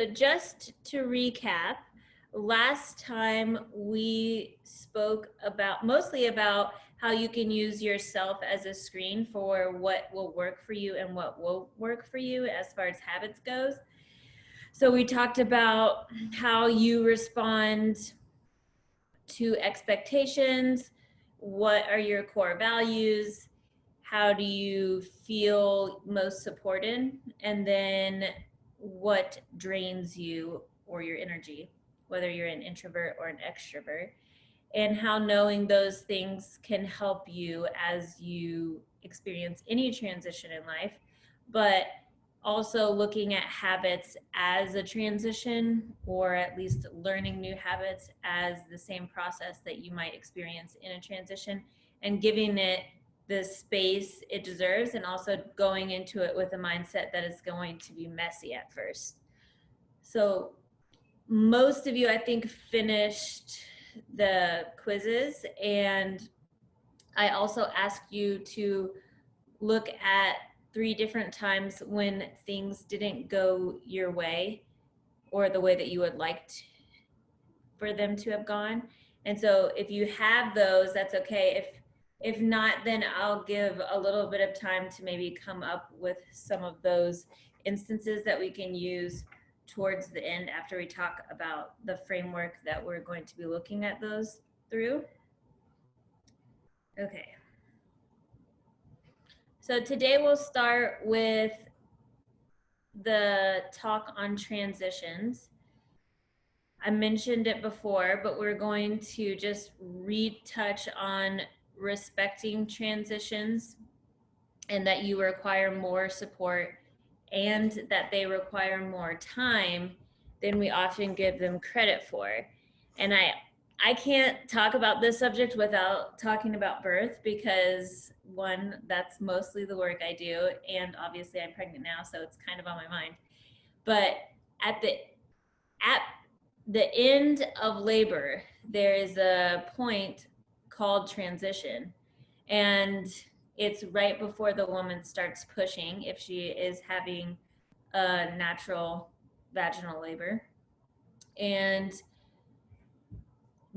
So just to recap, last time we spoke about mostly about how you can use yourself as a screen for what will work for you and what won't work for you as far as habits goes. So we talked about how you respond to expectations, what are your core values, how do you feel most supported, and then what drains you or your energy, whether you're an introvert or an extrovert, and how knowing those things can help you as you experience any transition in life, but also looking at habits as a transition, or at least learning new habits as the same process that you might experience in a transition, and giving it the space it deserves, and also going into it with a mindset that is going to be messy at first. So most of you, I think, finished the quizzes, and I also asked you to look at 3 different times when things didn't go your way or the way that you would like for them to have gone. And so if you have those, that's okay. If not, then I'll give a little bit of time to maybe come up with some of those instances that we can use towards the end after we talk about the framework that we're going to be looking at those through. Okay. So today we'll start with the talk on transitions. I mentioned it before, but we're going to just retouch on respecting transitions, and that you require more support and that they require more time than we often give them credit for. And I can't talk about this subject without talking about birth, because one, that's mostly the work I do, and obviously I'm pregnant now, so it's kind of on my mind. But at the end of labor, there is a point called transition, and it's right before the woman starts pushing, if she is having a natural vaginal labor. And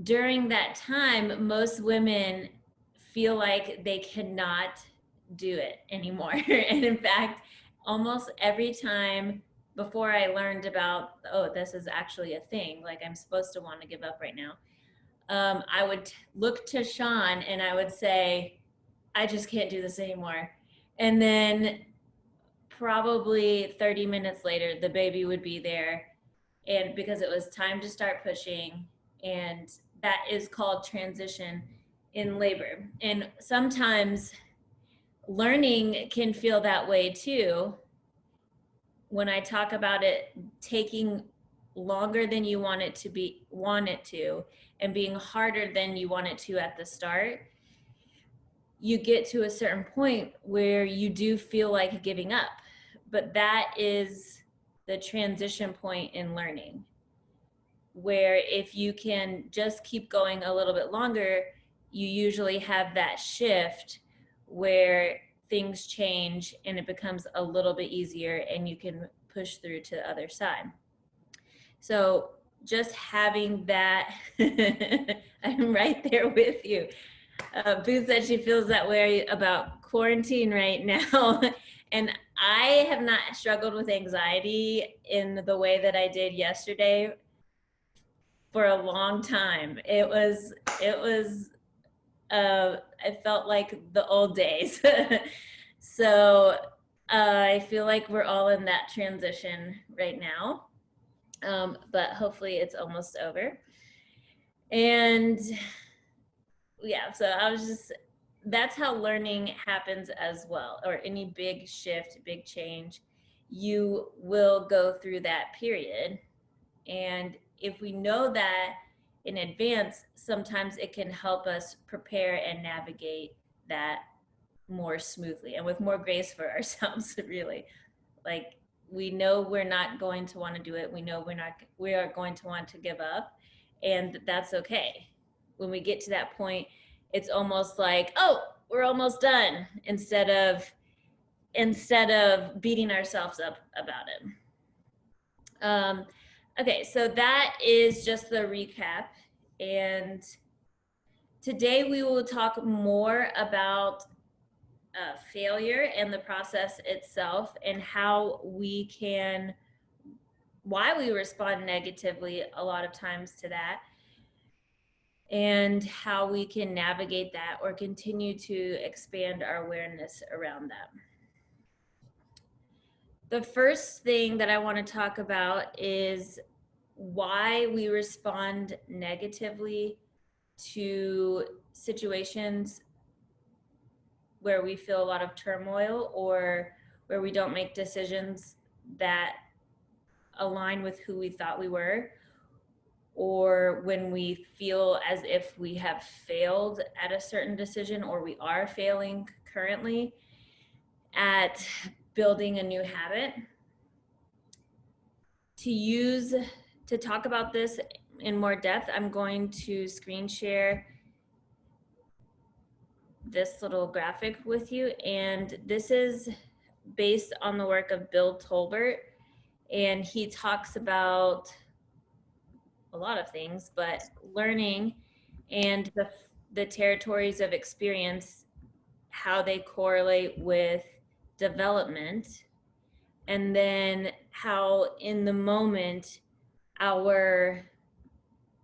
during that time, most women feel like they cannot do it anymore. And in fact, almost every time before I learned about, oh, this is actually a thing, like I'm supposed to want to give up right now, I would look to Sean and I would say, I just can't do this anymore. And then probably 30 minutes later, the baby would be there. And because it was time to start pushing, and that is called transition in labor. And sometimes learning can feel that way too. When I talk about it taking longer than you want it to, and being harder than you want it to at the start, you get to a certain point where you do feel like giving up. But that is the transition point in learning, where if you can just keep going a little bit longer, you usually have that shift where things change and it becomes a little bit easier and you can push through to the other side. So just having that, I'm right there with you. Booth said she feels that way about quarantine right now. And I have not struggled with anxiety in the way that I did yesterday for a long time. I felt like the old days. So I feel like we're all in that transition right now. But hopefully it's almost over. And yeah, so that's how learning happens as well, or any big shift, big change. You will go through that period. And if we know that in advance, sometimes it can help us prepare and navigate that more smoothly and with more grace for ourselves, really. Like, we know we're not going to want to do it. We know we are going to want to give up, and that's okay. When we get to that point, it's almost like, oh, we're almost done, instead of beating ourselves up about it. Okay, so that is just the recap. And today we will talk more about failure and the process itself and how we can, why we respond negatively a lot of times to that, and how we can navigate that or continue to expand our awareness around that. The first thing that I want to talk about is why we respond negatively to situations where we feel a lot of turmoil or where we don't make decisions that align with who we thought we were, or when we feel as if we have failed at a certain decision or we are failing currently at building a new habit. To talk about this in more depth, I'm going to screen share this little graphic with you, and this is based on the work of Bill Tolbert, and he talks about a lot of things, but learning and the territories of experience, how they correlate with development, and then how in the moment our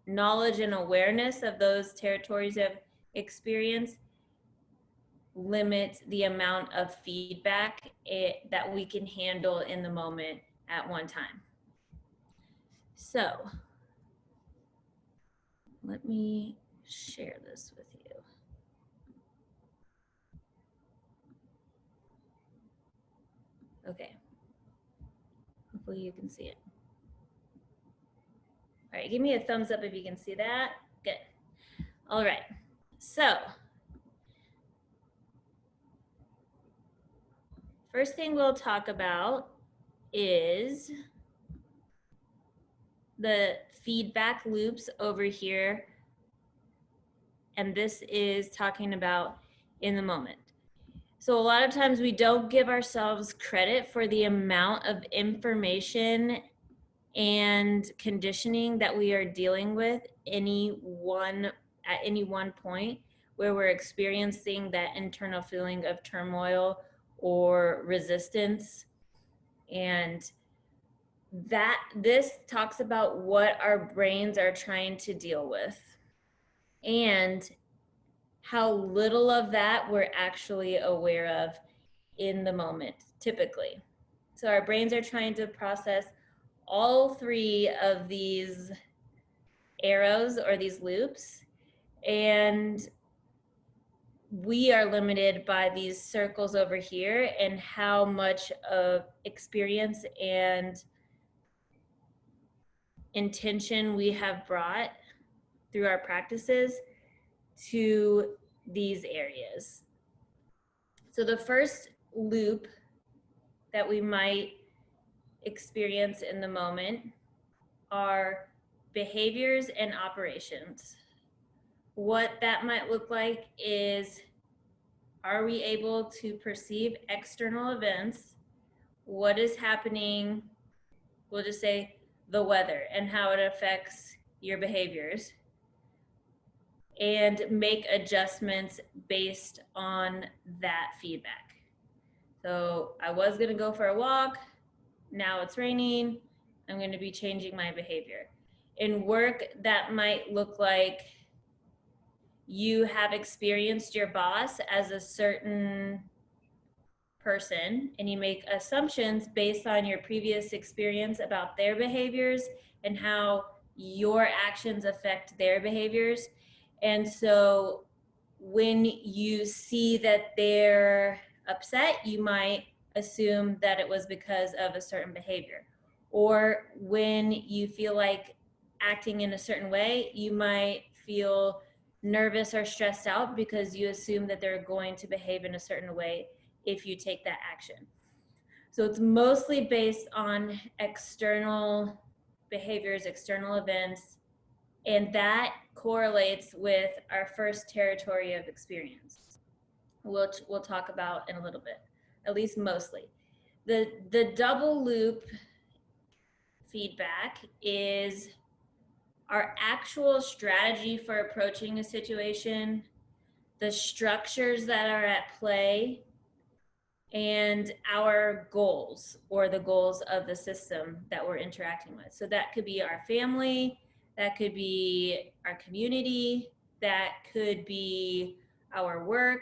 knowledge and awareness of those territories of experience limit the amount of feedback that we can handle in the moment at one time. So let me share this with you. Okay. Hopefully you can see it. All right, give me a thumbs up if you can see that. Good. All right. So first thing we'll talk about is the feedback loops over here. And this is talking about in the moment. So a lot of times we don't give ourselves credit for the amount of information and conditioning that we are dealing with at any one point where we're experiencing that internal feeling of turmoil or resistance. And that this talks about what our brains are trying to deal with and how little of that we're actually aware of in the moment, typically. So our brains are trying to process all three of these arrows or these loops, and we are limited by these circles over here and how much of experience and intention we have brought through our practices to these areas. So the first loop that we might experience in the moment are behaviors and operations. What that might look like is, are we able to perceive external events? What is happening? We'll just say the weather and how it affects your behaviors, and make adjustments based on that feedback. So I was going to go for a walk. Now it's raining. I'm going to be changing my behavior. In work, that might look like you have experienced your boss as a certain person and you make assumptions based on your previous experience about their behaviors and how your actions affect their behaviors. And so when you see that they're upset, you might assume that it was because of a certain behavior. Or when you feel like acting in a certain way, you might feel nervous or stressed out because you assume that they're going to behave in a certain way if you take that action. So it's mostly based on external behaviors, external events, and that correlates with our first territory of experience, which we'll talk about in a little bit, at least mostly. The double loop feedback is our actual strategy for approaching a situation, the structures that are at play, and our goals or the goals of the system that we're interacting with. So that could be our family, that could be our community, that could be our work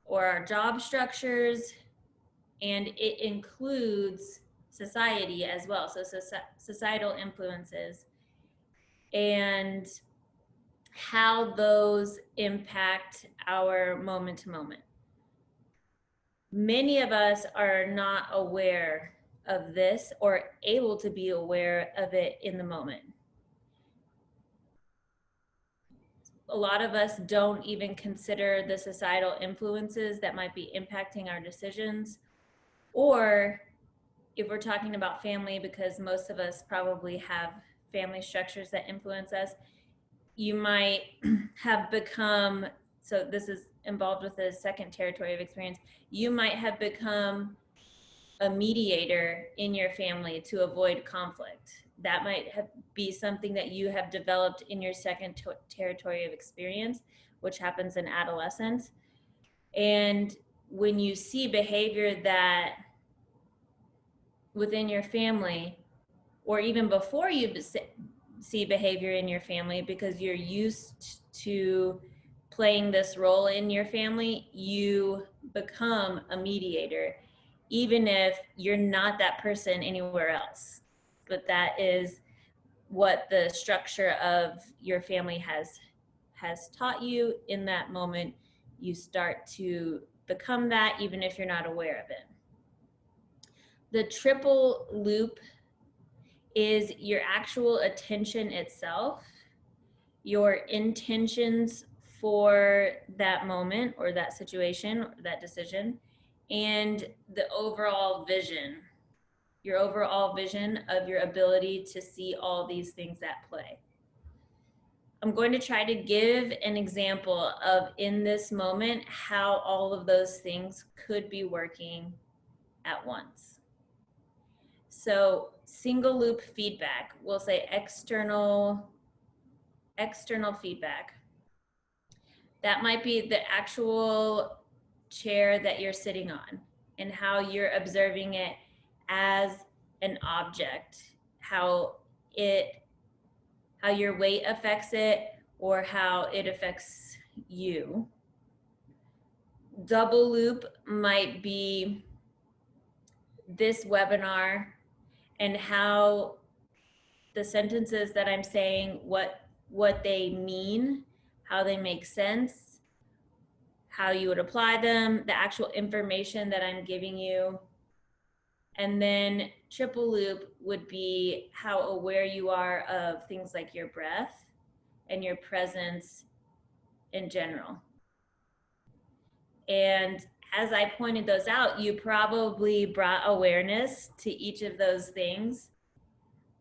or our job structures, and it includes society as well. So societal influences and how those impact our moment to moment. Many of us are not aware of this or able to be aware of it in the moment. A lot of us don't even consider the societal influences that might be impacting our decisions. Or if we're talking about family, because most of us probably have family structures that influence us, you might have become, so this is involved with the second territory of experience, you might have become a mediator in your family to avoid conflict. That might be something that you have developed in your second territory of experience, which happens in adolescence. And when you see behavior that within your family, or even before you see behavior in your family, because you're used to playing this role in your family, you become a mediator, even if you're not that person anywhere else. But that is what the structure of your family has taught you. In that moment, you start to become that, even if you're not aware of it. The triple loop is your actual attention itself, your intentions for that moment or that situation or that decision, and the overall vision, your overall vision of your ability to see all these things at play. I'm going to try to give an example of, in this moment, how all of those things could be working at once. So single loop feedback, we'll say external feedback. That might be the actual chair that you're sitting on and how you're observing it as an object, how your weight affects it or how it affects you. Double loop might be this webinar and how the sentences that I'm saying, what they mean, how they make sense, how you would apply them, the actual information that I'm giving you. And then triple loop would be how aware you are of things like your breath and your presence in general. And as I pointed those out, you probably brought awareness to each of those things,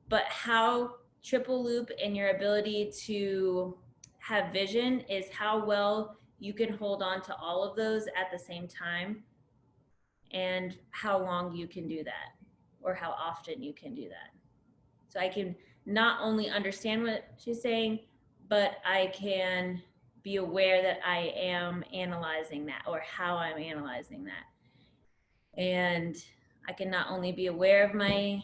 but how triple loop and your ability to have vision is how well you can hold on to all of those at the same time and how long you can do that or how often you can do that. So I can not only understand what she's saying, but I can be aware that I am analyzing that or how I'm analyzing that. And I can not only be aware of my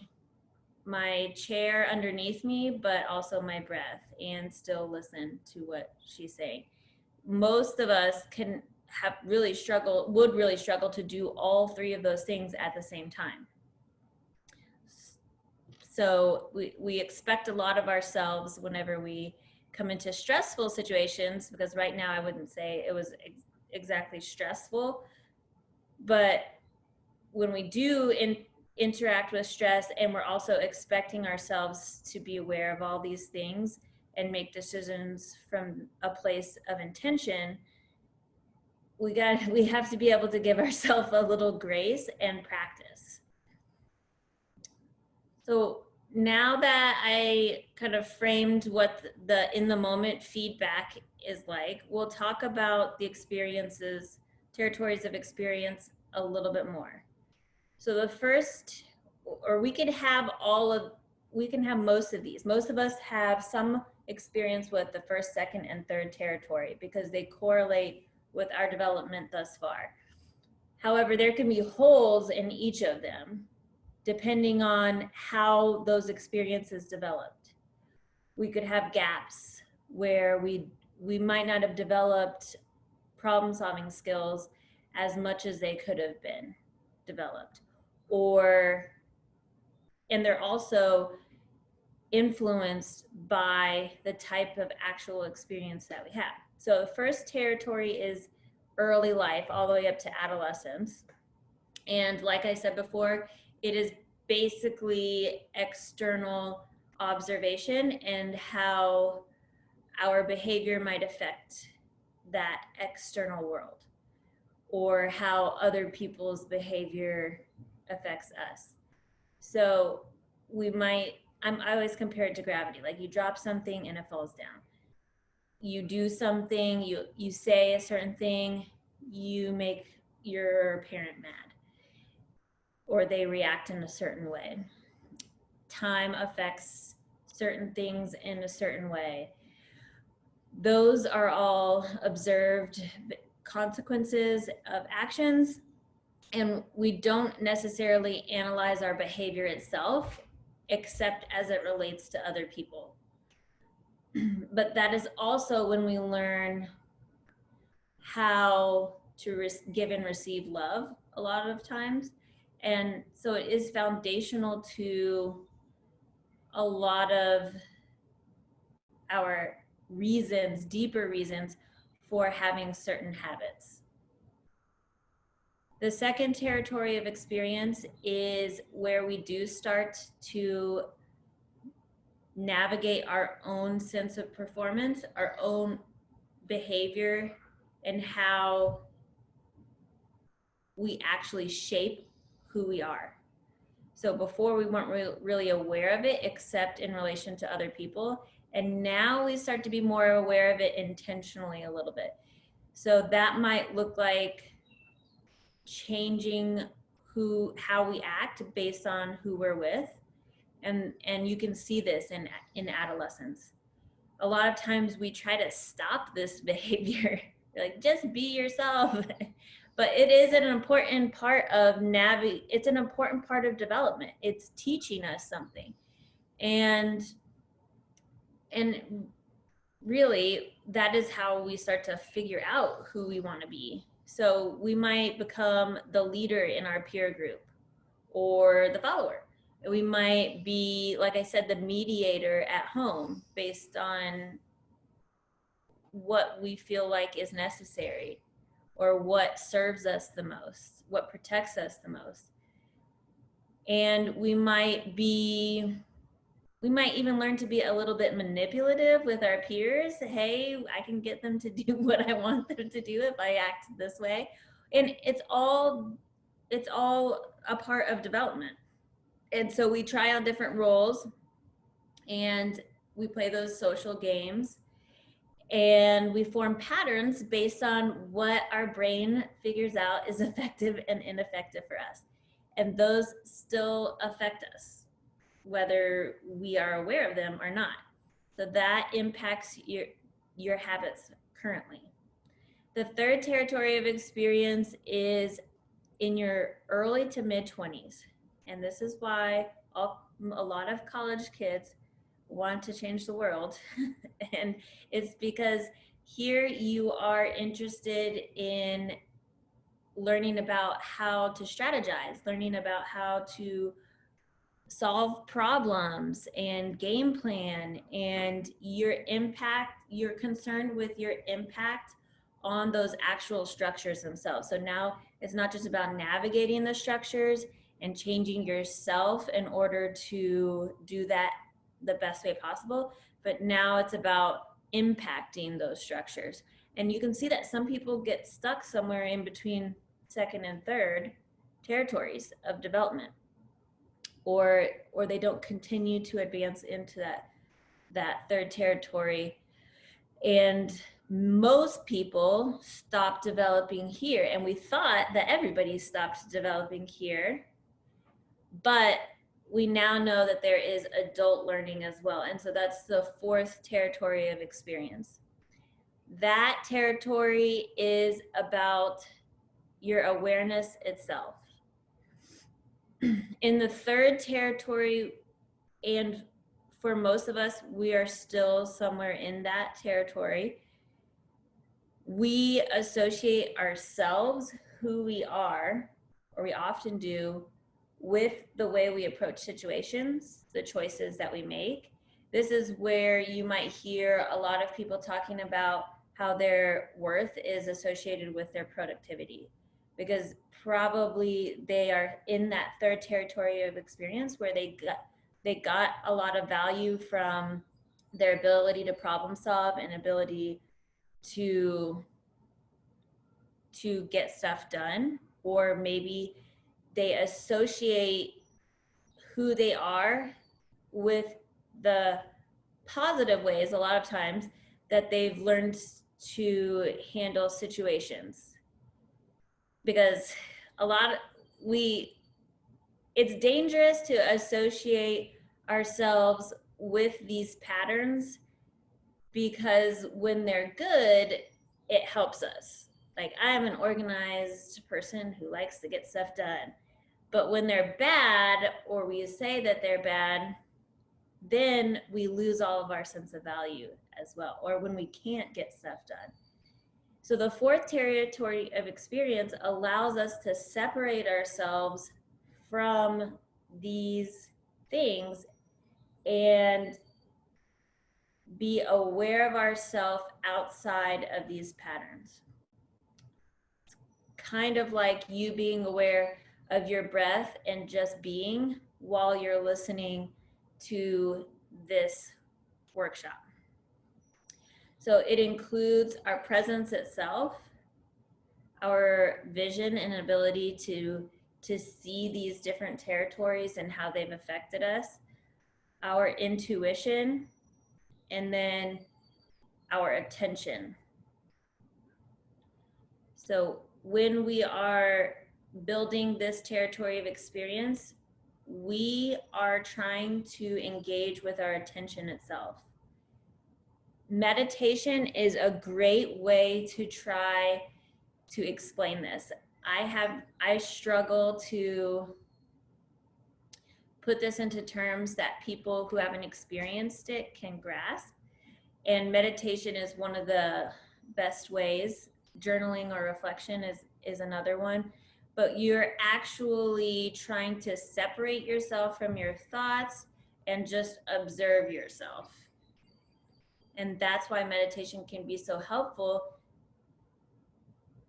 chair underneath me, but also my breath, and still listen to what she's saying. Most of us would really struggle to do all three of those things at the same time. So we expect a lot of ourselves whenever we come into stressful situations, because right now I wouldn't say it was exactly stressful, but when we do interact with stress and we're also expecting ourselves to be aware of all these things and make decisions from a place of intention, we have to be able to give ourselves a little grace and practice. So now that I kind of framed what the in the moment feedback is like, we'll talk about the experiences, territories of experience a little bit more. So the first or we can have most of these. Most of us have some experience with the first, second, and third territory because they correlate with our development thus far. However, there can be holes in each of them depending on how those experiences developed. We could have gaps where we might not have developed problem solving skills as much as they could have been developed. And they're also influenced by the type of actual experience that we have. So the first territory is early life all the way up to adolescence. And like I said before, it is basically external observation and how our behavior might affect that external world, or how other people's behavior affects us. So I always compare it to gravity. Like, you drop something and it falls down. You do something, you say a certain thing, you make your parent mad, or they react in a certain way. Time affects certain things in a certain way. Those are all observed consequences of actions, and we don't necessarily analyze our behavior itself except as it relates to other people. But that is also when we learn how to give and receive love a lot of times. And so it is foundational to a lot of our reasons, deeper reasons for having certain habits. The second territory of experience is where we do start to navigate our own sense of performance, our own behavior, and how we actually shape who we are. So before, we weren't really aware of it except in relation to other people. And now we start to be more aware of it intentionally a little bit. So that might look like changing how we act based on who we're with. And you can see this in adolescence. A lot of times we try to stop this behavior. Like, just be yourself. But it is an important part of it's an important part of development. It's teaching us something. And really, that is how we start to figure out who we want to be. So we might become the leader in our peer group or the follower. We might be, like I said, the mediator at home based on what we feel like is necessary, or what serves us the most, what protects us the most. And we might even learn to be a little bit manipulative with our peers. Hey, I can get them to do what I want them to do if I act this way. And it's all a part of development. And so we try on different roles and we play those social games, and we form patterns based on what our brain figures out is effective and ineffective for us. And those still affect us, whether we are aware of them or not. So that impacts your habits currently. The third territory of experience is in your early to mid 20s. And this is why a lot of college kids want to change the world. And it's because here you are interested in learning about how to strategize, learning about how to solve problems and game plan, and you're concerned with your impact on those actual structures themselves. So now it's not just about navigating the structures and changing yourself in order to do that the best way possible, but now it's about impacting those structures. And you can see that some people get stuck somewhere in between second and third territories of development, or they don't continue to advance into that third territory. And most people stop developing here, and we thought that everybody stopped developing here, but we now know that there is adult learning as well. And so that's the fourth territory of experience. That territory is about your awareness itself. In the third territory, and for most of us, we are still somewhere in that territory. We associate ourselves, who we are, or we often do, with the way we approach situations, the choices that we make. This is where you might hear a lot of people talking about how their worth is associated with their productivity, because probably they are in that third territory of experience where they got a lot of value from their ability to problem solve and ability to get stuff done, or maybe they associate who they are with the positive ways a lot of times that they've learned to handle situations. Because a lot of it's dangerous to associate ourselves with these patterns, because when they're good, it helps us. Like, I am an organized person who likes to get stuff done. But when they're bad, or we say that they're bad, then we lose all of our sense of value as well, or when we can't get stuff done. So the fourth territory of experience allows us to separate ourselves from these things and be aware of ourselves outside of these patterns. It's kind of like you being aware of your breath and just being while you're listening to this workshop. So it includes our presence itself, our vision and ability to see these different territories and how they've affected us, our intuition, and then our attention. So when we are building this territory of experience, we are trying to engage with our attention itself. Meditation is a great way to try to explain this. I struggle to put this into terms that people who haven't experienced it can grasp. And meditation is one of the best ways. Journaling or reflection is another one. But you're actually trying to separate yourself from your thoughts and just observe yourself. And that's why meditation can be so helpful.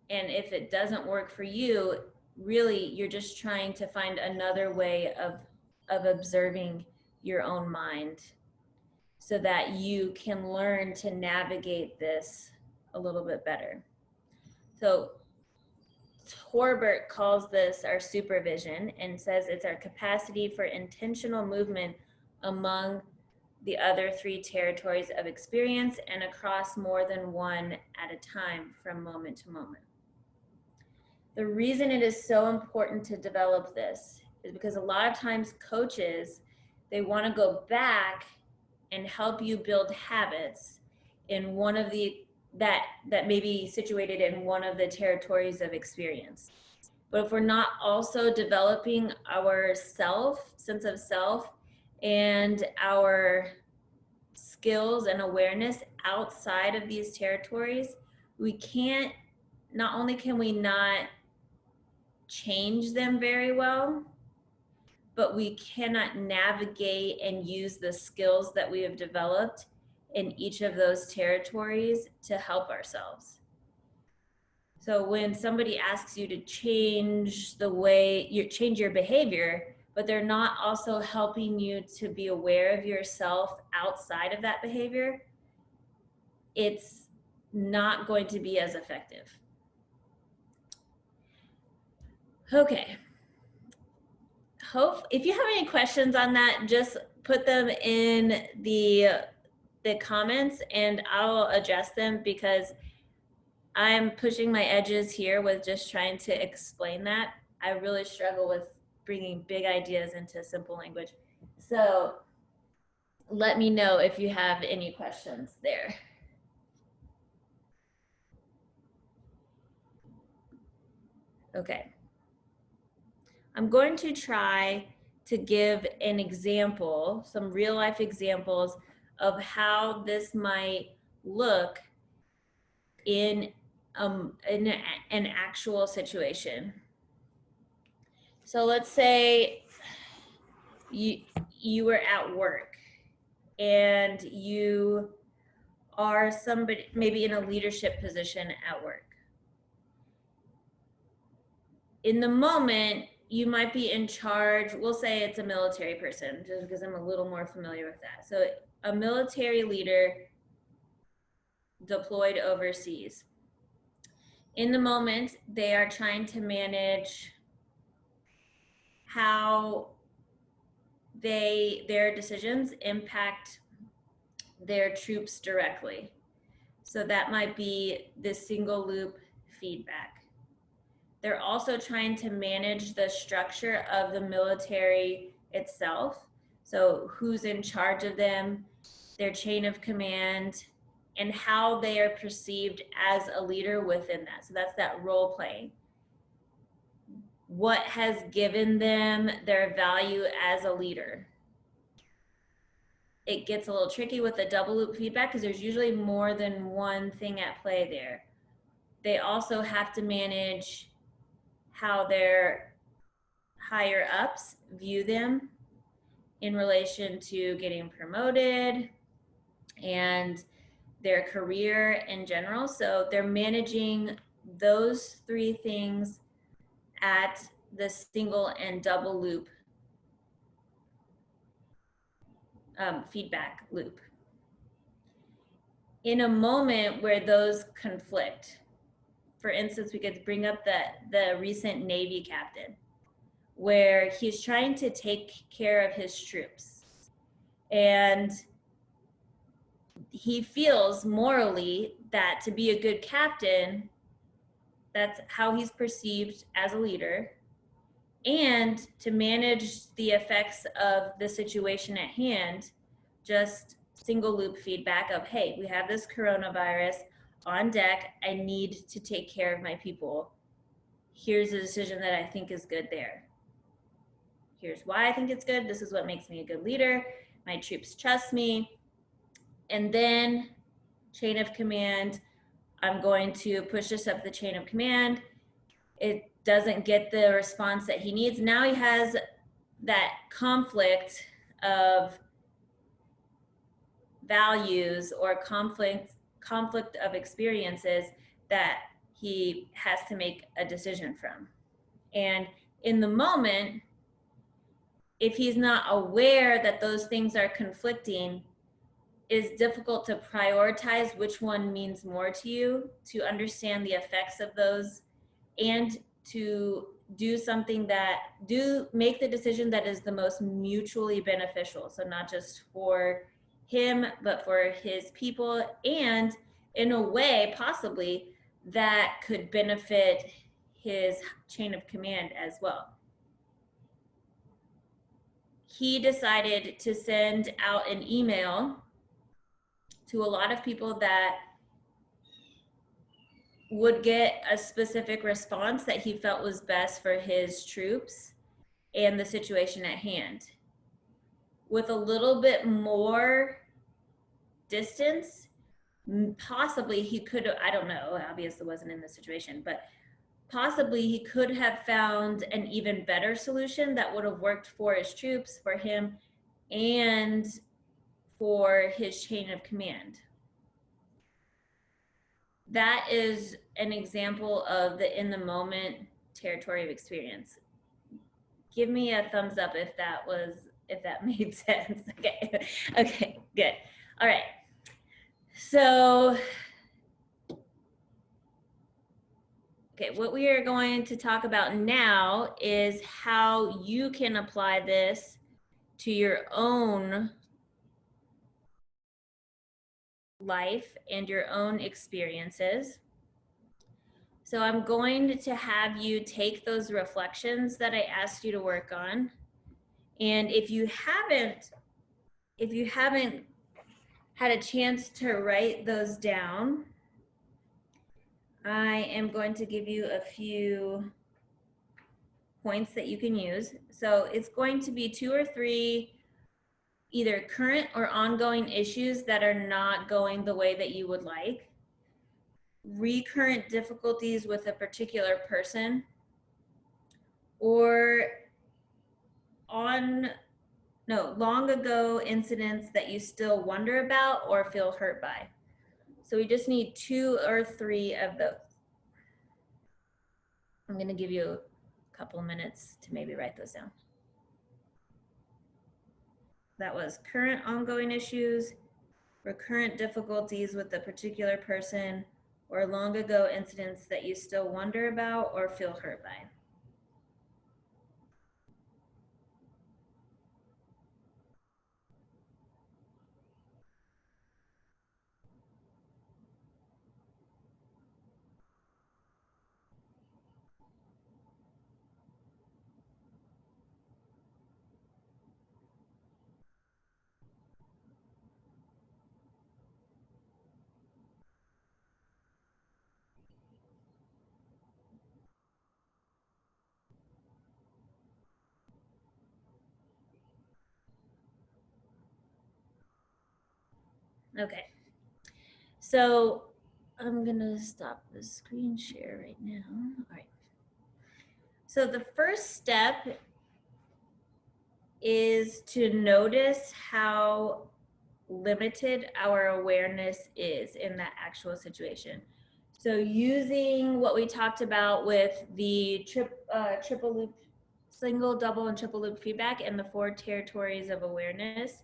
And if it doesn't work for you, really, you're just trying to find another way of observing your own mind so that you can learn to navigate this a little bit better. So Torbert calls this our supervision and says it's our capacity for intentional movement among the other three territories of experience and across more than one at a time from moment to moment. The reason it is so important to develop this is because a lot of times coaches, they want to go back and help you build habits in one of the that may be situated in one of the territories of experience. But if we're not also developing our sense of self, and our skills and awareness outside of these territories, not only can we not change them very well, but we cannot navigate and use the skills that we have developed in each of those territories to help ourselves. So when somebody asks you to change change your behavior, but they're not also helping you to be aware of yourself outside of that behavior, it's not going to be as effective. Okay. If you have any questions on that, just put them in the comments and I'll address them, because I'm pushing my edges here with just trying to explain that. I really struggle with bringing big ideas into simple language. So let me know if you have any questions there. Okay. I'm going to try to give an example, some real life examples of how this might look in an actual situation. So let's say you were at work and you are somebody maybe in a leadership position at work. In the moment, you might be in charge. We'll say it's a military person, just because I'm a little more familiar with that. So a military leader deployed overseas. In the moment, they are trying to manage how their decisions impact their troops directly. So that might be the single loop feedback. They're also trying to manage the structure of the military itself. So who's in charge of them, their chain of command, and how they are perceived as a leader within that. So that's that role playing. What has given them their value as a leader? It gets a little tricky with the double loop feedback because there's usually more than one thing at play there. They also have to manage how their higher ups view them in relation to getting promoted and their career in general. So they're managing those three things at the single and double loop feedback loop. In a moment where those conflict, for instance, we could bring up the recent Navy captain, where he's trying to take care of his troops. And he feels morally that to be a good captain, that's how he's perceived as a leader, and to manage the effects of the situation at hand, just single loop feedback of, hey, we have this coronavirus on deck. I need to take care of my people. Here's a decision that I think is good there. Here's why I think it's good. This is what makes me a good leader. My troops trust me. And then chain of command, I'm going to push this up the chain of command. It doesn't get the response that he needs. Now he has that conflict of values or conflict of experiences that he has to make a decision from. And in the moment, if he's not aware that those things are conflicting, it's difficult to prioritize which one means more to you, to understand the effects of those, and to do something make the decision that is the most mutually beneficial. So not just for him, but for his people, and in a way, possibly, that could benefit his chain of command as well. He decided to send out an email to a lot of people that would get a specific response that he felt was best for his troops and the situation at hand. With a little bit more distance, possibly he could, I don't know, obviously wasn't in this situation, but possibly he could have found an even better solution that would have worked for his troops, for him, and for his chain of command. That is an example of the in the moment territory of experience. Give me a thumbs up if that made sense. Okay, good. All right. So, okay, what we are going to talk about now is how you can apply this to your own life and your own experiences. So I'm going to have you take those reflections that I asked you to work on. And if you haven't had a chance to write those down, I am going to give you a few points that you can use. So it's going to be 2 or 3 either current or ongoing issues that are not going the way that you would like, recurrent difficulties with a particular person, or long ago incidents that you still wonder about or feel hurt by. So we just need 2 or 3 of those. I'm going to give you a couple of minutes to maybe write those down. That was current ongoing issues, recurrent difficulties with a particular person, or long ago incidents that you still wonder about or feel hurt by. Okay. So I'm going to stop the screen share right now. All right. So the first step is to notice how limited our awareness is in that actual situation. So using what we talked about with the triple loop, single, double, and triple loop feedback and the 4 territories of awareness,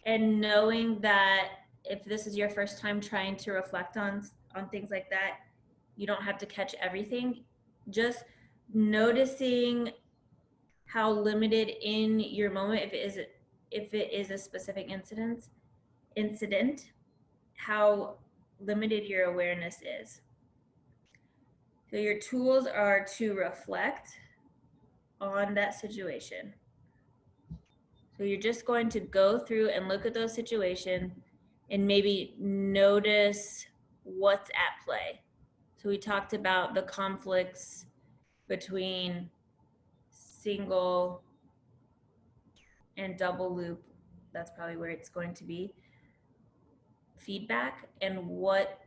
and knowing that if this is your first time trying to reflect on things like that, you don't have to catch everything. Just noticing how limited in your moment, if it is a specific incident, how limited your awareness is. So your tools are to reflect on that situation. So you're just going to go through and look at those situations and maybe notice what's at play. So we talked about the conflicts between single and double loop. That's probably where it's going to be. Feedback and what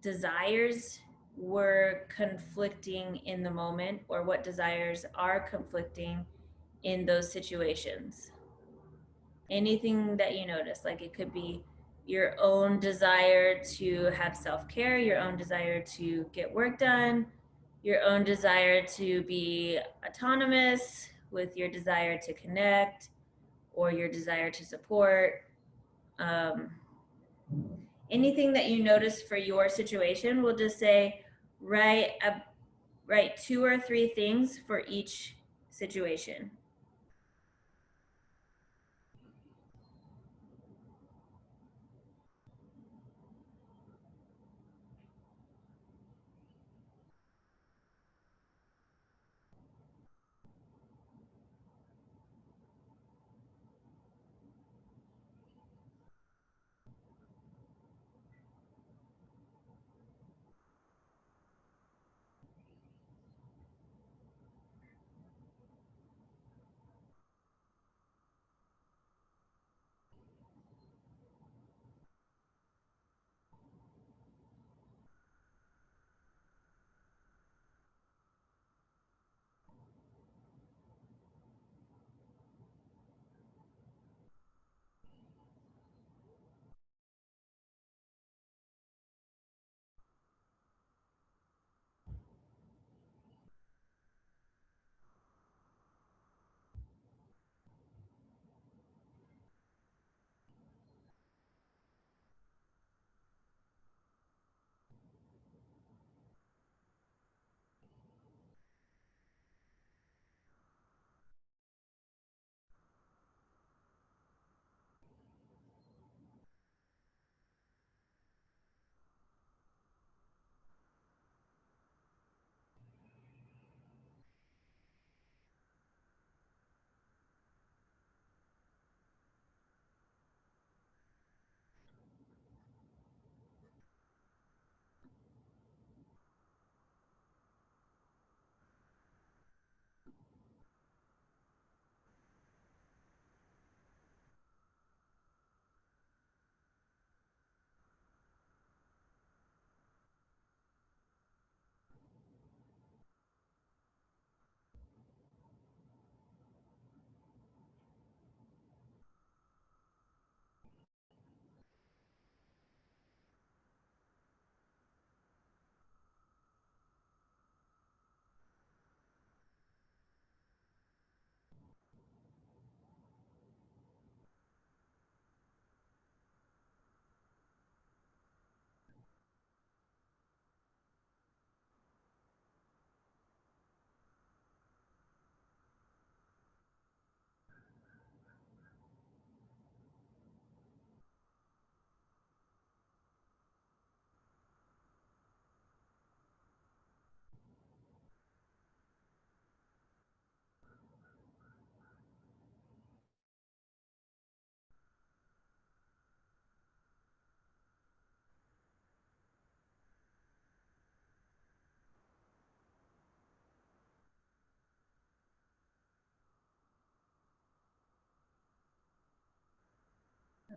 desires were conflicting in the moment, or what desires are conflicting in those situations. Anything that you notice, like it could be your own desire to have self-care, your own desire to get work done, your own desire to be autonomous, with your desire to connect or your desire to support. Anything that you notice for your situation, we'll just say write 2 or 3 things for each situation.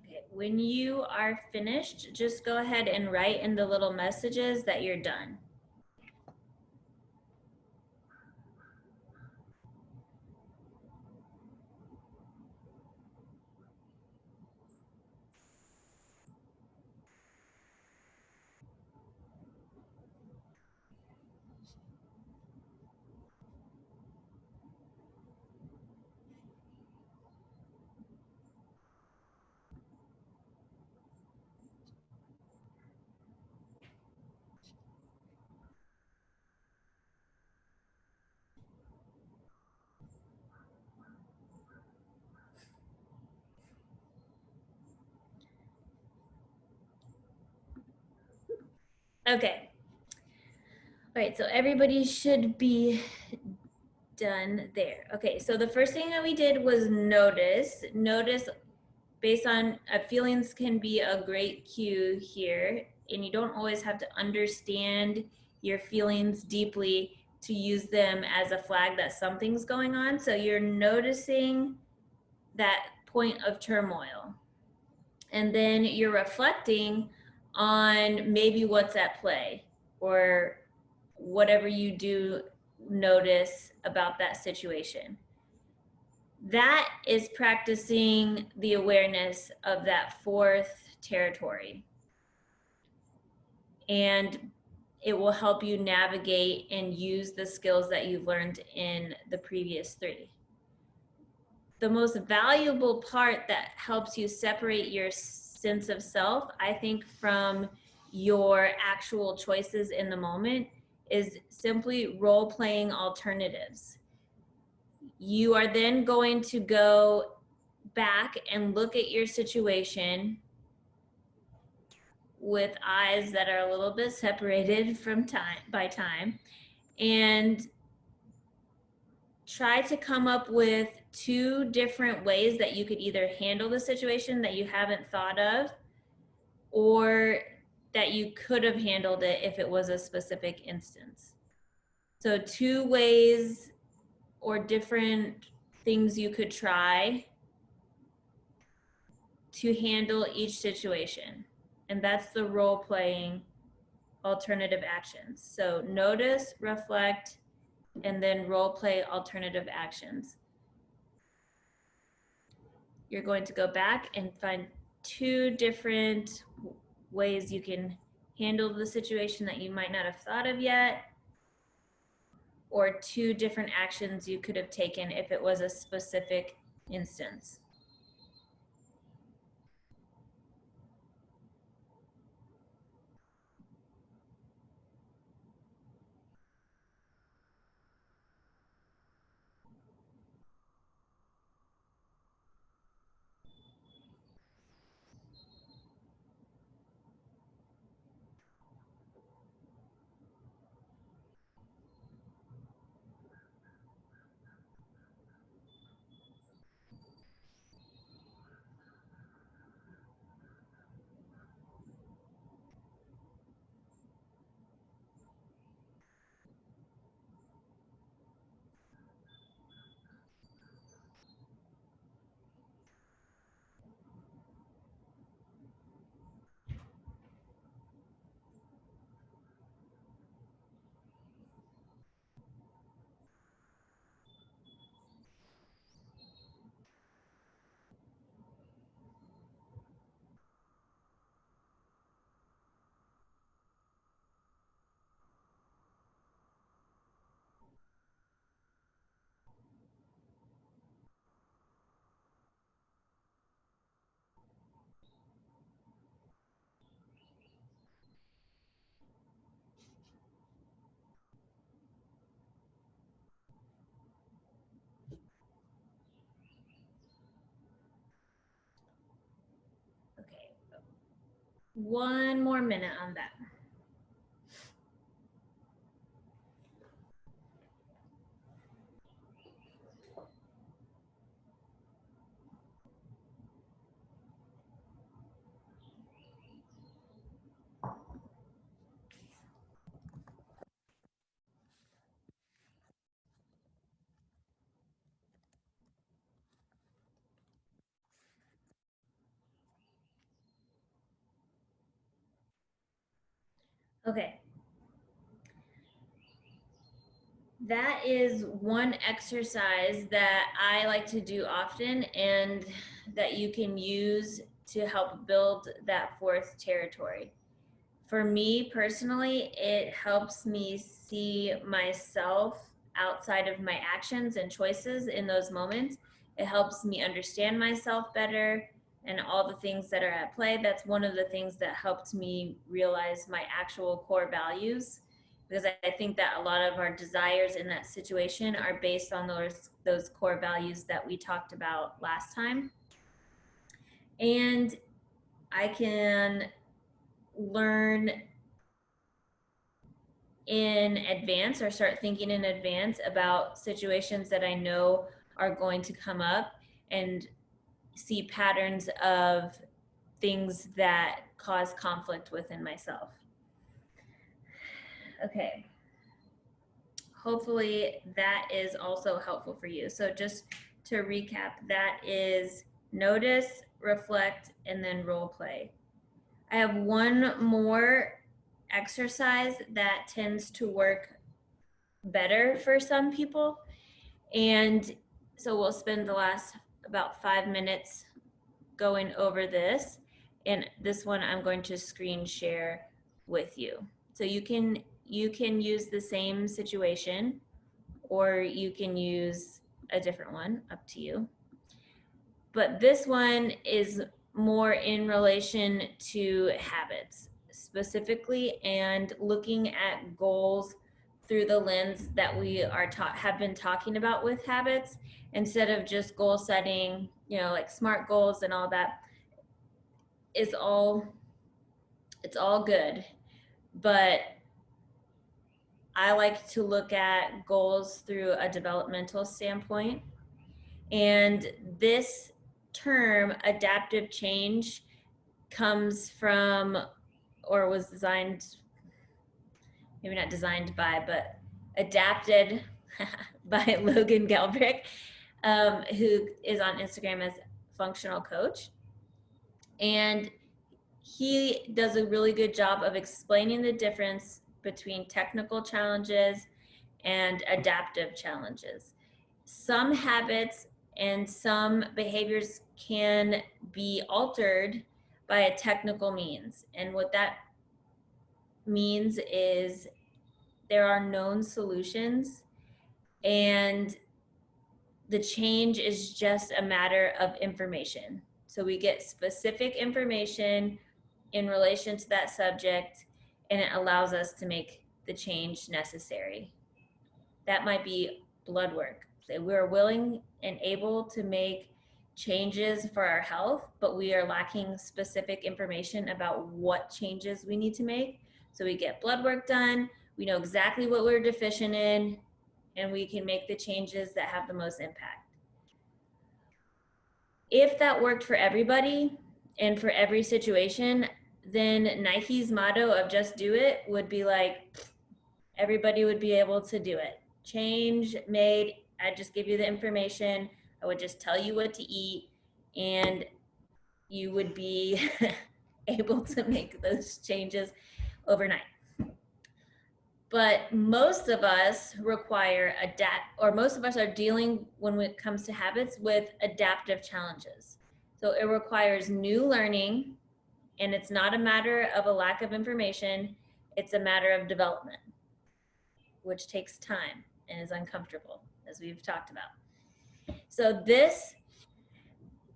Okay, when you are finished, just go ahead and write in the little messages that you're done. Okay. All right, so everybody should be done there. Okay, so the first thing that we did was notice. Notice based on feelings can be a great cue here, and you don't always have to understand your feelings deeply to use them as a flag that something's going on. So you're noticing that point of turmoil. And then you're reflecting on maybe what's at play or whatever you do notice about that situation. That is practicing the awareness of that fourth territory. And it will help you navigate and use the skills that you've learned in the previous three. The most valuable part that helps you separate your sense of self, I think, from your actual choices in the moment is simply role playing alternatives. You are then going to go back and look at your situation with eyes that are a little bit separated from time by time and try to come up with two different ways that you could either handle the situation that you haven't thought of or that you could have handled it if it was a specific instance. So two ways or different things you could try to handle each situation. And that's the role playing alternative actions. So notice, reflect, and then role play alternative actions. You're going to go back and find two different ways you can handle the situation that you might not have thought of yet, or two different actions you could have taken if it was a specific instance. Okay, one more minute on that. Okay. That is one exercise that I like to do often and that you can use to help build that fourth territory. For me personally, it helps me see myself outside of my actions and choices in those moments. It helps me understand myself better and all the things that are at play. That's one of the things that helped me realize my actual core values, because I think that a lot of our desires in that situation are based on those core values that we talked about last time. And I can learn in advance or start thinking in advance about situations that I know are going to come up and see patterns of things that cause conflict within myself. Okay. Hopefully that is also helpful for you. So just to recap, that is notice, reflect, and then role play. I have one more exercise that tends to work better for some people. And so we'll spend the last about 5 minutes going over this. And this one I'm going to screen share with you. So you can use the same situation, or you can use a different one, up to you. But this one is more in relation to habits specifically, and looking at goals through the lens that we have been talking about with habits, instead of just goal setting, like SMART goals and all that. It's all good, but I like to look at goals through a developmental standpoint. And this term, adaptive change, comes from, or was designed, maybe not designed by, but adapted by Logan Gelbrick, who is on Instagram as Functional Coach. And he does a really good job of explaining the difference between technical challenges and adaptive challenges. Some habits and some behaviors can be altered by a technical means. And what that means is there are known solutions, and the change is just a matter of information. So we get specific information in relation to that subject, and it allows us to make the change necessary. That might be blood work. So we're willing and able to make changes for our health, but we are lacking specific information about what changes we need to make. So we get blood work done, we know exactly what we're deficient in, and we can make the changes that have the most impact. If that worked for everybody and for every situation, then Nike's motto of just do it would be like, everybody would be able to do it. Change made, I'd just give you the information, I would just tell you what to eat, and you would be able to make those changes overnight. But most of us most of us are dealing, when it comes to habits, with adaptive challenges. So it requires new learning, and it's not a matter of a lack of information, it's a matter of development, which takes time and is uncomfortable, as we've talked about. So this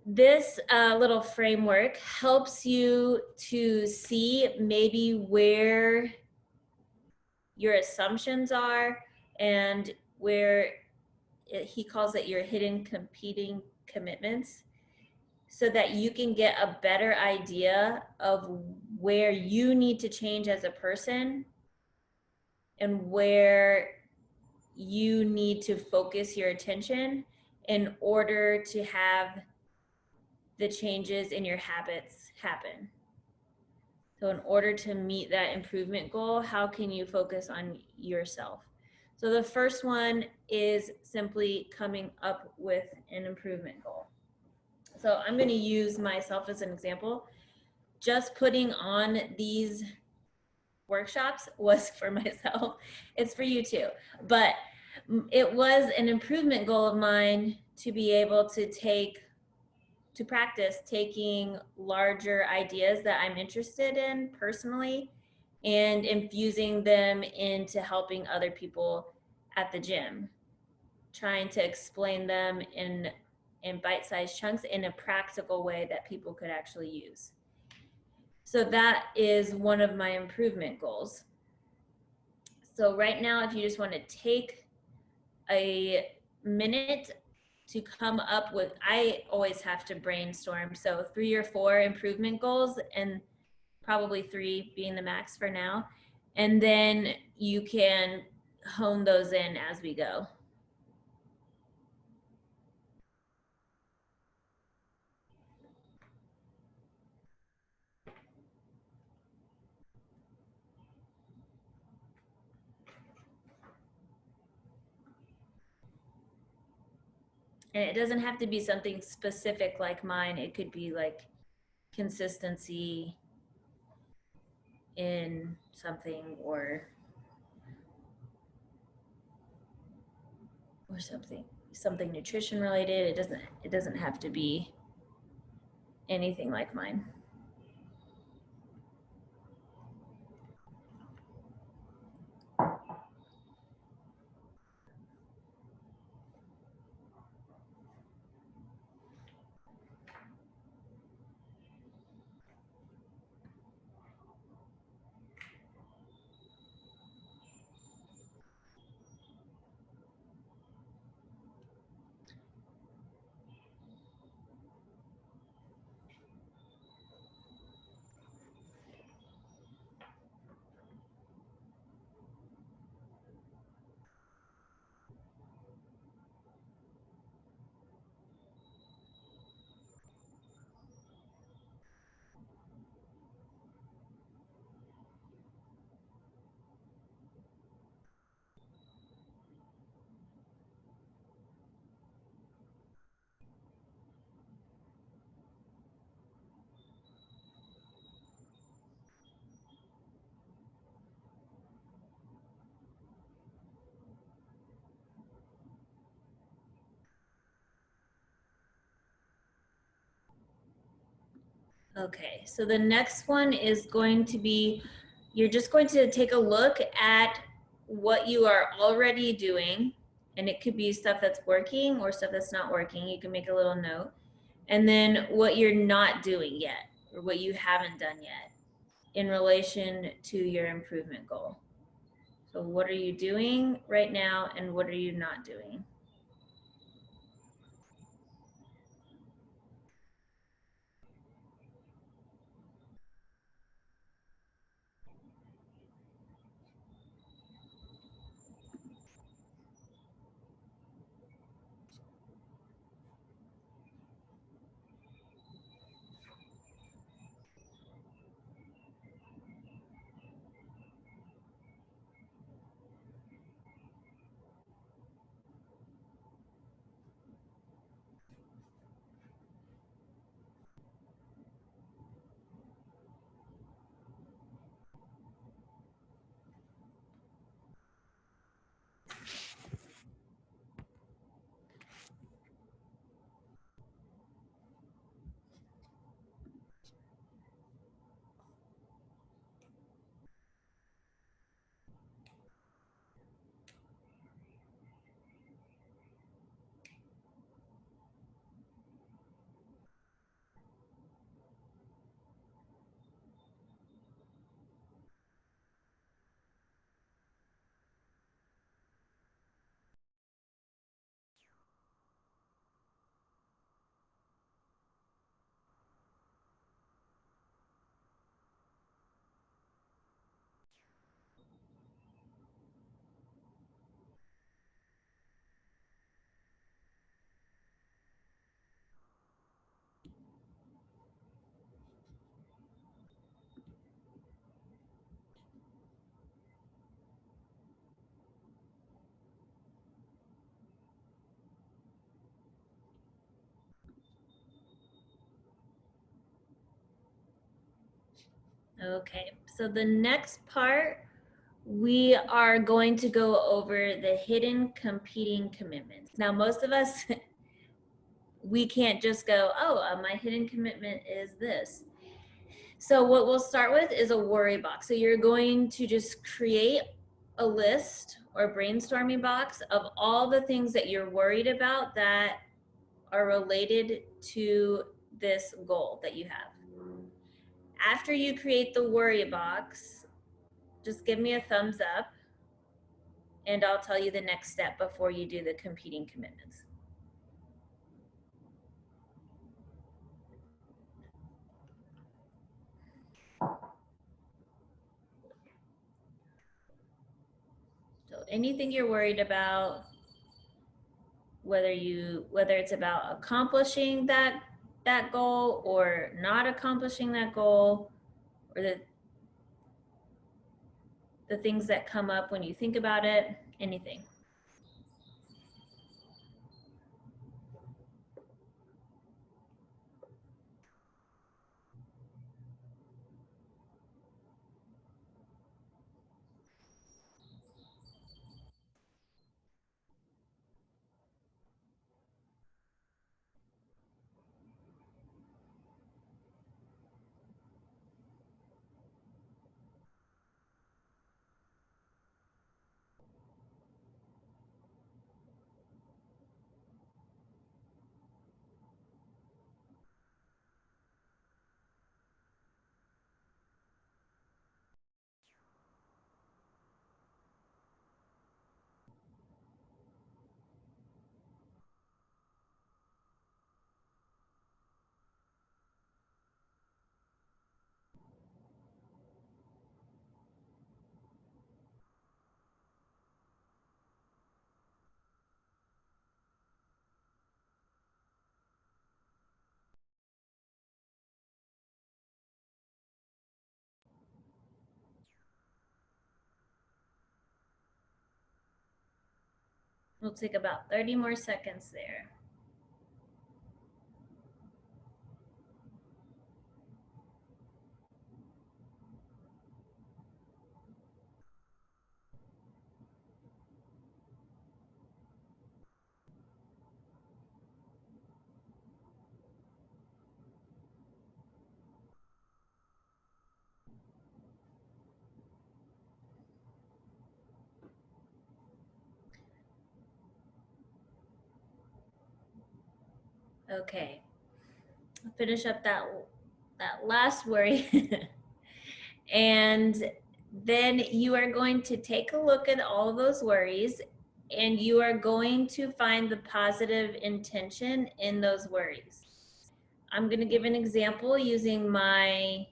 little framework helps you to see maybe where your assumptions are, and where he calls it your hidden competing commitments, so that you can get a better idea of where you need to change as a person and where you need to focus your attention in order to have the changes in your habits happen. So in order to meet that improvement goal, how can you focus on yourself? So the first one is simply coming up with an improvement goal. So I'm going to use myself as an example. Just putting on these workshops was for myself. It's for you too. But it was an improvement goal of mine to be able to practice taking larger ideas that I'm interested in personally and infusing them into helping other people at the gym, trying to explain them in bite-sized chunks in a practical way that people could actually use. So that is one of my improvement goals. So right now, if you just want to take a minute to come up with, I always have to brainstorm. So 3 or 4 improvement goals, and probably 3 being the max for now. And then you can hone those in as we go. And it doesn't have to be something specific like mine. It could be like consistency in something or something nutrition related. It doesn't have to be anything like mine. Okay, so the next one is going to be, you're just going to take a look at what you are already doing, and it could be stuff that's working or stuff that's not working. You can make a little note. And then what you're not doing yet, or what you haven't done yet in relation to your improvement goal. So what are you doing right now and what are you not doing? Okay, so the next part, we are going to go over the hidden competing commitments. Now, most of us, we can't just go, oh, my hidden commitment is this. So what we'll start with is a worry box. So you're going to just create a list or brainstorming box of all the things that you're worried about that are related to this goal that you have. After you create the worry box, just give me a thumbs up and I'll tell you the next step before you do the competing commitments. So anything you're worried about, whether it's about accomplishing that goal or not accomplishing that goal, or the things that come up when you think about it, anything. We'll take about 30 more seconds there. Okay, I'll finish up that last worry. And then you are going to take a look at all those worries and you are going to find the positive intention in those worries. I'm going to give an example using my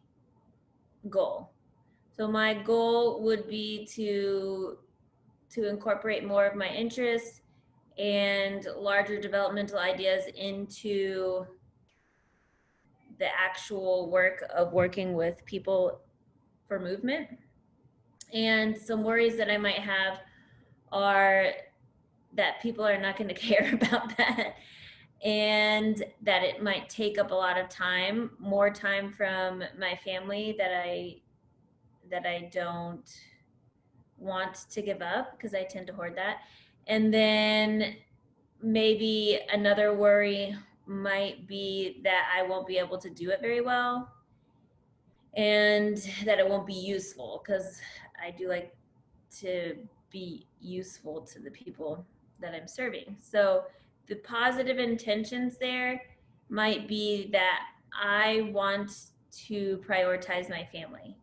goal. So my goal would be to incorporate more of my interests and larger developmental ideas into the actual work of working with people for movement. And some worries that I might have are that people are not going to care about that, and that it might take up a lot of time, more time from my family that I don't want to give up because I tend to hoard that. And then maybe another worry might be that I won't be able to do it very well and that it won't be useful because I do like to be useful to the people that I'm serving. So the positive intentions there might be that I want to prioritize my family.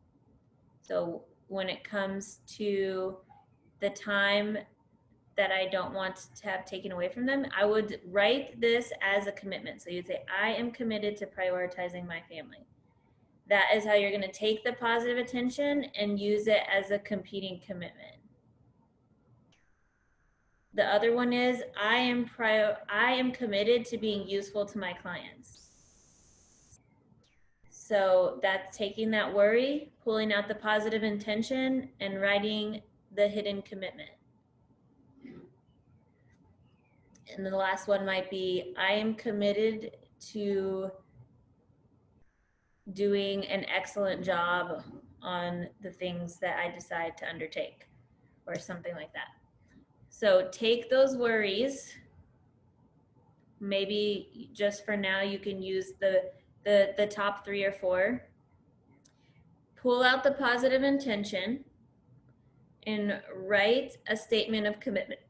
So when it comes to the time that I don't want to have taken away from them, I would write this as a commitment. So you'd say, I am committed to prioritizing my family. That is how you're going to take the positive attention and use it as a competing commitment. The other one is I am committed to being useful to my clients. So that's taking that worry, pulling out the positive intention, and writing the hidden commitment. And the last one might be I am committed to doing an excellent job on the things that I decide to undertake, or something like that. So take those worries. Maybe just for now, you can use the top 3 or 4. Pull out the positive intention and write a statement of commitment.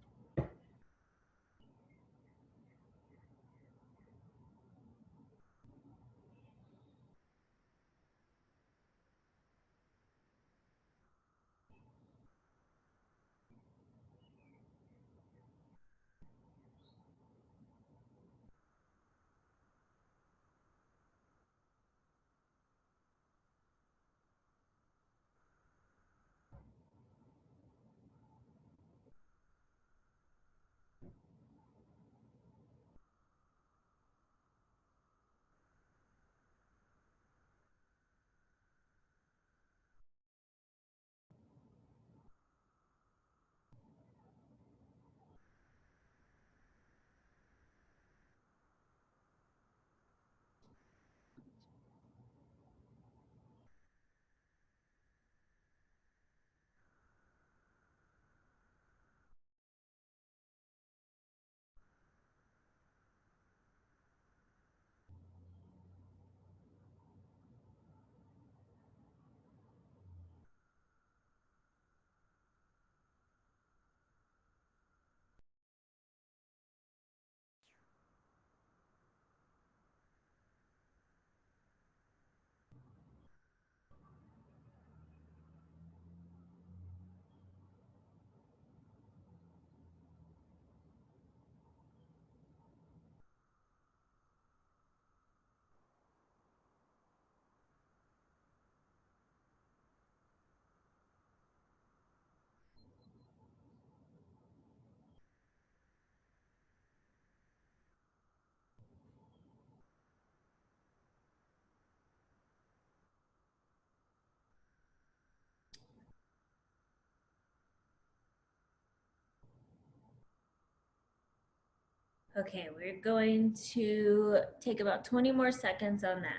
Okay, we're going to take about 20 more seconds on that.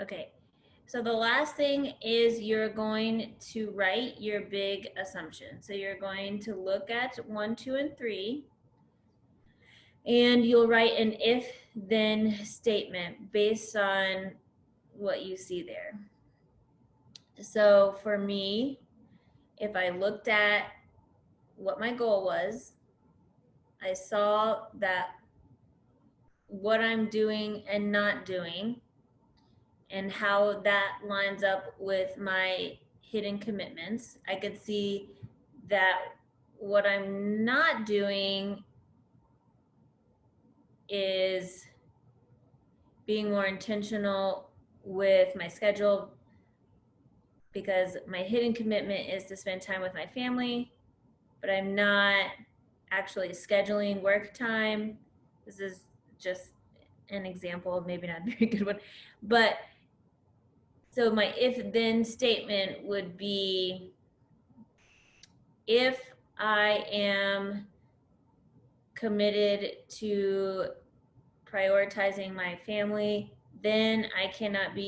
Okay, so the last thing is you're going to write your big assumption. So you're going to look at 1, 2, and 3, and you'll write an if then statement based on what you see there. So for me, if I looked at what my goal was, I saw that what I'm doing and not doing and how that lines up with my hidden commitments. I could see that what I'm not doing is being more intentional with my schedule, because my hidden commitment is to spend time with my family, but I'm not actually scheduling work time. This is just an example, maybe not a very good one, but so my if then statement would be, if I am committed to prioritizing my family, then I cannot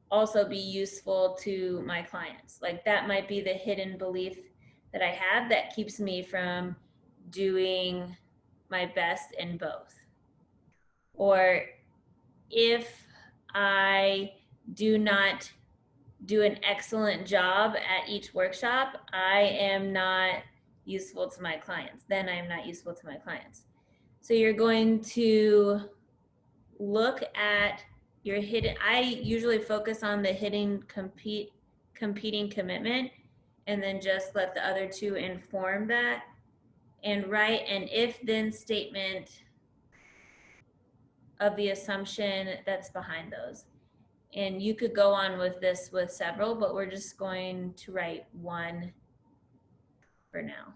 also be useful to my clients. Like that might be the hidden belief that I have that keeps me from doing my best in both. Or if I do not do an excellent job at each workshop, I am not useful to my clients. Then I am not useful to my clients. So you're going to look at your hidden, I usually focus on the hidden competing commitment, and then just let the other 2 inform that. and write an if-then statement of the assumption that's behind those. And you could go on with this with several, but we're just going to write one for now.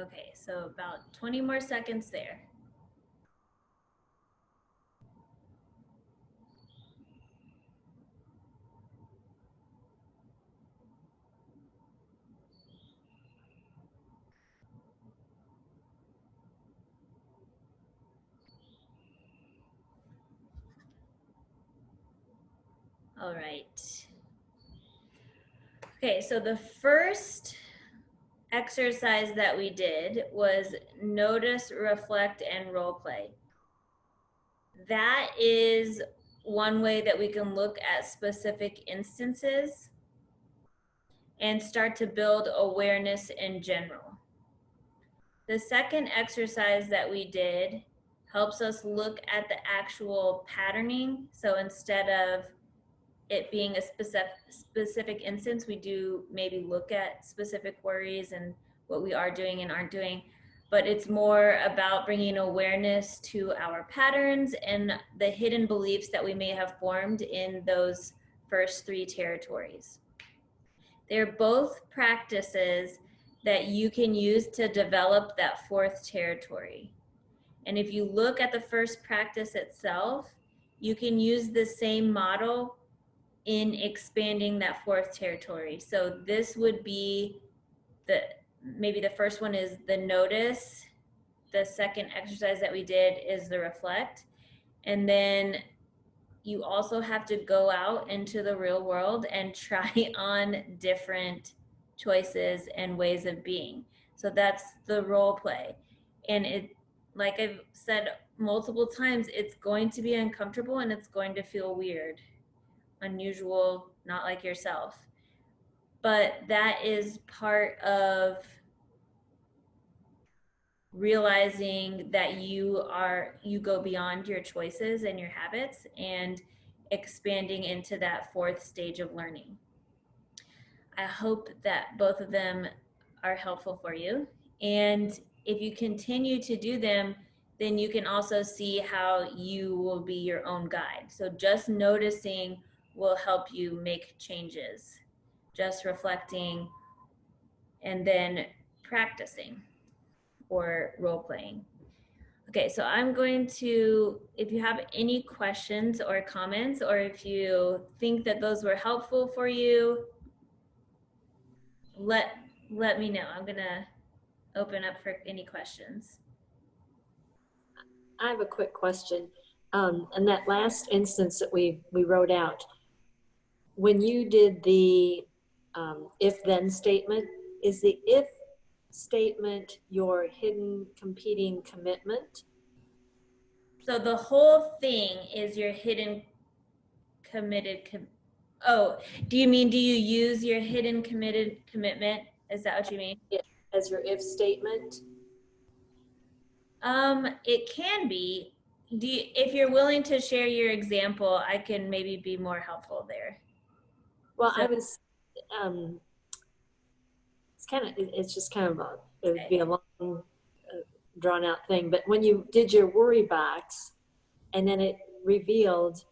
Okay, so about 20 more seconds there. All right. Okay, so the first exercise that we did was notice, reflect, and role play. That is one way that we can look at specific instances and start to build awareness in general. The second exercise that we did helps us look at the actual patterning. So instead of it being a specific instance, we do maybe look at specific worries and what we are doing and aren't doing. But it's more about bringing awareness to our patterns and the hidden beliefs that we may have formed in those first three territories. They're both practices that you can use to develop that fourth territory. And if you look at the first practice itself, you can use the same model in expanding that fourth territory. So this would be maybe the first one is the notice. The second exercise that we did is the reflect. And then you also have to go out into the real world and try on different choices and ways of being. So that's the role play. And it, like I've said multiple times, it's going to be uncomfortable and it's going to feel weird, unusual, not like yourself. But that is part of realizing that you go beyond your choices and your habits and expanding into that fourth stage of learning. I hope that both of them are helpful for you. And if you continue to do them, then you can also see how you will be your own guide. So just noticing will help you make changes. Just reflecting and then practicing or role playing. Okay, so I'm going to, if you have any questions or comments, or if you think that those were helpful for you, let me know. I'm gonna open up for any questions. I have a quick question. And that last instance that we wrote out, when you did the if-then statement, is the if statement your hidden competing commitment? So the whole thing is your hidden committed. Oh, do you use your hidden committed commitment? Is that what you mean? as your if statement? It can be. If you're willing to share your example, I can maybe be more helpful there. Well, So, um, it's just kind of it would be a long, drawn out thing. But when you did your worry box, and then it revealed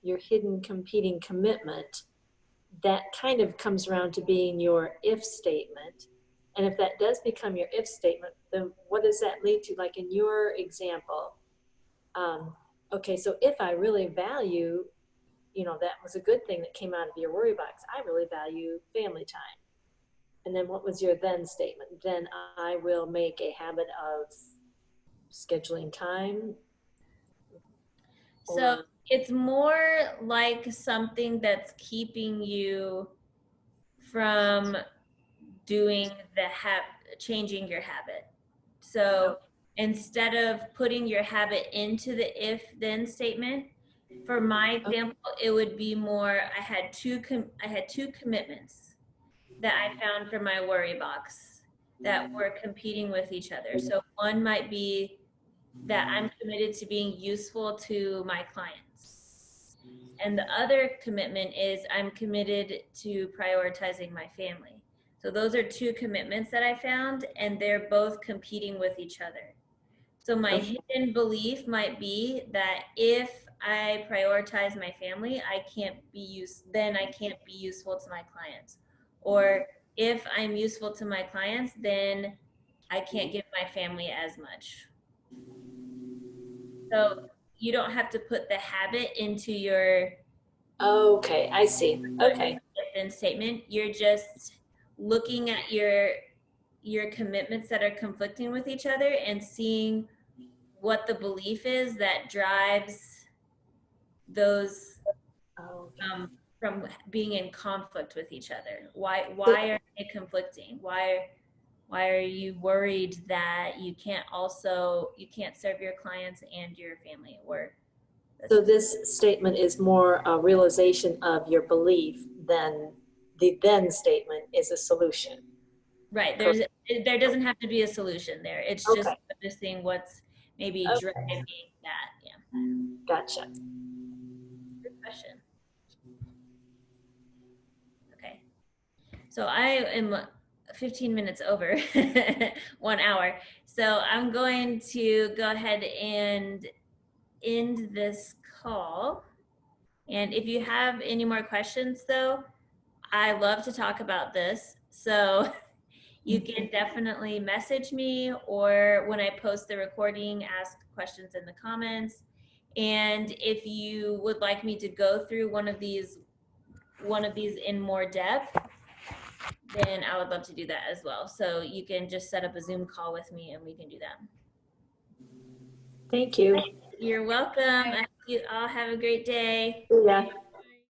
your hidden competing commitment, that kind of comes around to being your if statement. And if that does become your if statement, then what does that lead to? Like in your example, okay, so if I really value, that was a good thing that came out of your worry box. I really value family time. And then what was your then statement? Then I will make a habit of scheduling time. so it's more like something that's keeping you from doing changing your habit. So instead of putting your habit into the if then statement, for my example, it would be more I had two commitments that I found from my worry box that were competing with each other. So one might be that I'm committed to being useful to my clients. And the other commitment is I'm committed to prioritizing my family. So those are two commitments that I found, and they're both competing with each other. So my hidden belief might be that if I prioritize my family, then I can't be useful to my clients. Or if I'm useful to my clients, then I can't give my family as much. So you don't have to put the habit into your Okay, I see. Okay. statement. You're just looking at your commitments that are conflicting with each other and seeing what the belief is that drives those Okay. from being in conflict with each other. Why are they conflicting? Why are you worried that you can't serve your clients and your family at work? So this statement is more a realization of your belief than the then statement is a solution. Right. There doesn't have to be a solution there. It's just Okay. noticing what's maybe Okay. driving that. Yeah. Gotcha. Good question. Okay. So I am 15 minutes over 1 hour. So I'm going to go ahead and end this call. And if you have any more questions, though, I love to talk about this. So you can definitely message me, or when I post the recording, ask questions in the comments. And if you would like me to go through one of these in more depth, then I would love to do that as well. So you can just set up a Zoom call with me and we can do that. Thank you. You're welcome. You all have a great day. Yeah.